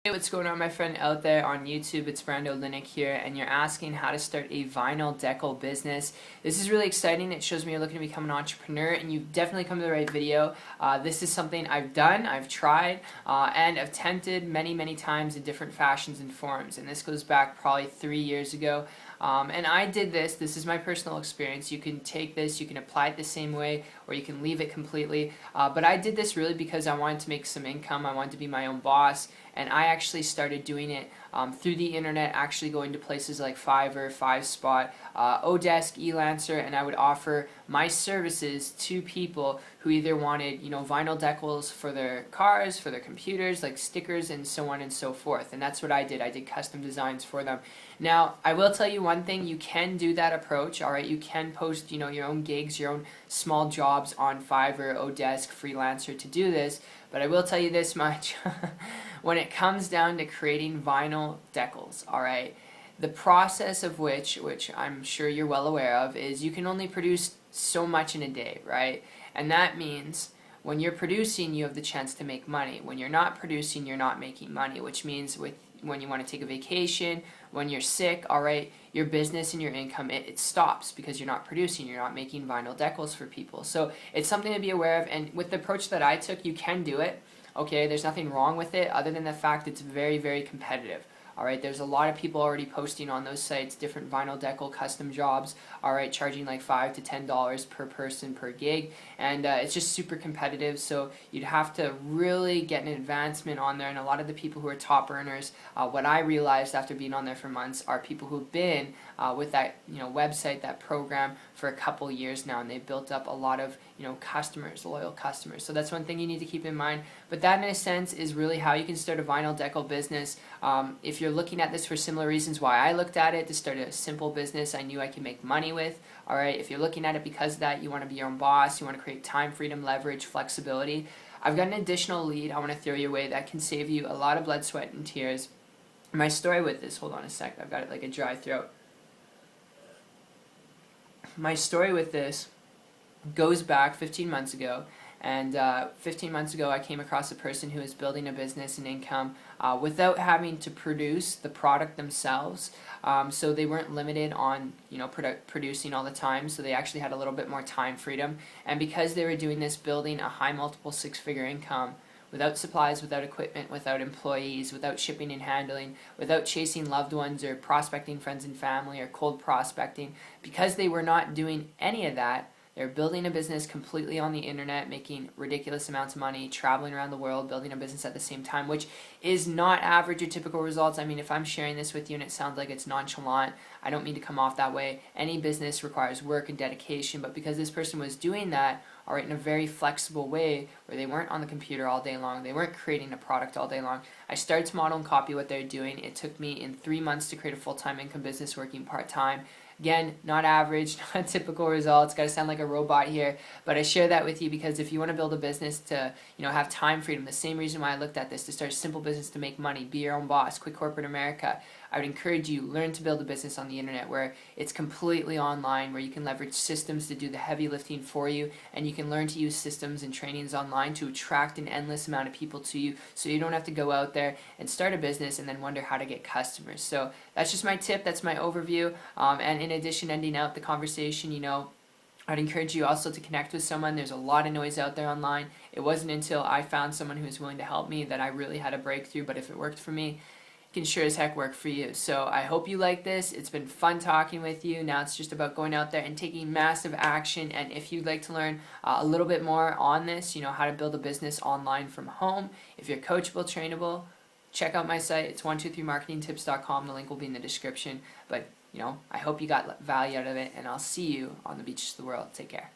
Hey, what's going on, my friend out there on YouTube? It's Brando Linick here, and you're asking how to start a vinyl decal business. This is really exciting. It shows me you're looking to become an entrepreneur, and you've definitely come to the right video. This is something I've done, I've tried, and I've attempted many times in different fashions and forms, and this goes back probably 3 years ago. And I did this is my personal experience. You can take this, you can apply it the same way, or you can leave it completely. But I did this really because I wanted to make some income, I wanted to be my own boss, and I actually started doing it through the internet, actually going to places like Fiverr, FiveSpot, Odesk, Elancer, and I would offer my services to people who either wanted, vinyl decals for their cars, for their computers, like stickers and so on and so forth. And that's what I did. I did custom designs for them. Now, I will tell you one thing, you can do that approach, all right? You can post, your own gigs, your own small jobs on Fiverr, Odesk, Freelancer to do this, but I will tell you this much. When it comes down to creating vinyl decals, all right, the process of which I'm sure you're well aware of, is you can only produce so much in a day, right? And that means when you're producing, you have the chance to make money. When you're not producing, you're not making money, which means when you want to take a vacation, when you're sick, all right, your business and your income, it stops because you're not producing, you're not making vinyl decals for people. So it's something to be aware of, and with the approach that I took, you can do it. Okay, there's nothing wrong with it other than the fact it's very competitive. Alright, there's a lot of people already posting on those sites different vinyl decal custom jobs, alright, charging like $5 to $10 per person per gig, and it's just super competitive, so you'd have to really get an advancement on there. And a lot of the people who are top earners, what I realized after being on there for months, are people who've been with that website, that program, for a couple years now, and they've built up a lot of customers, loyal customers. So that's one thing you need to keep in mind. But that, in a sense, is really how you can start a vinyl decal business. If you're looking at this for similar reasons why I looked at it, to start a simple business I knew I could make money with, alright, if you're looking at it because of that, you want to be your own boss, you want to create time, freedom, leverage, flexibility, I've got an additional lead I want to throw your way that can save you a lot of blood, sweat, and tears. My story with this, hold on a sec, I've got it like a dry throat. My story with this goes back 15 months ago, and 15 months ago I came across a person who was building a business and income without having to produce the product themselves. So they weren't limited on producing all the time, so they actually had a little bit more time freedom. And because they were doing this, building a high multiple six-figure income without supplies, without equipment, without employees, without shipping and handling, without chasing loved ones or prospecting friends and family or cold prospecting, because they were not doing any of that, they're building a business completely on the internet, making ridiculous amounts of money, traveling around the world, building a business at the same time, which is not average or typical results. I mean, if I'm sharing this with you and it sounds like it's nonchalant, I don't mean to come off that way. Any business requires work and dedication, but because this person was doing that, alright, in a very flexible way, where they weren't on the computer all day long, they weren't creating a product all day long, I started to model and copy what they're doing. It took me in 3 months to create a full-time income business working part-time. Again, not average, not typical results, gotta sound like a robot here, but I share that with you because if you want to build a business to have time freedom, the same reason why I looked at this, to start a simple business to make money, be your own boss, quit corporate America, I would encourage you, learn to build a business on the internet where it's completely online, where you can leverage systems to do the heavy lifting for you, and you can learn to use systems and trainings online to attract an endless amount of people to you, so you don't have to go out there and start a business and then wonder how to get customers. So that's just my tip, that's my overview, and in addition, ending out the conversation, I'd encourage you also to connect with someone. There's a lot of noise out there online. It wasn't until I found someone who was willing to help me that I really had a breakthrough, but if it worked for me, it can sure as heck work for you. So I hope you like this. It's been fun talking with you. Now it's just about going out there and taking massive action. And if you'd like to learn a little bit more on this, how to build a business online from home, if you're coachable, trainable, check out my site. It's 123marketingtips.com. The link will be in the description. But I hope you got value out of it, and I'll see you on the beaches of the world. Take care.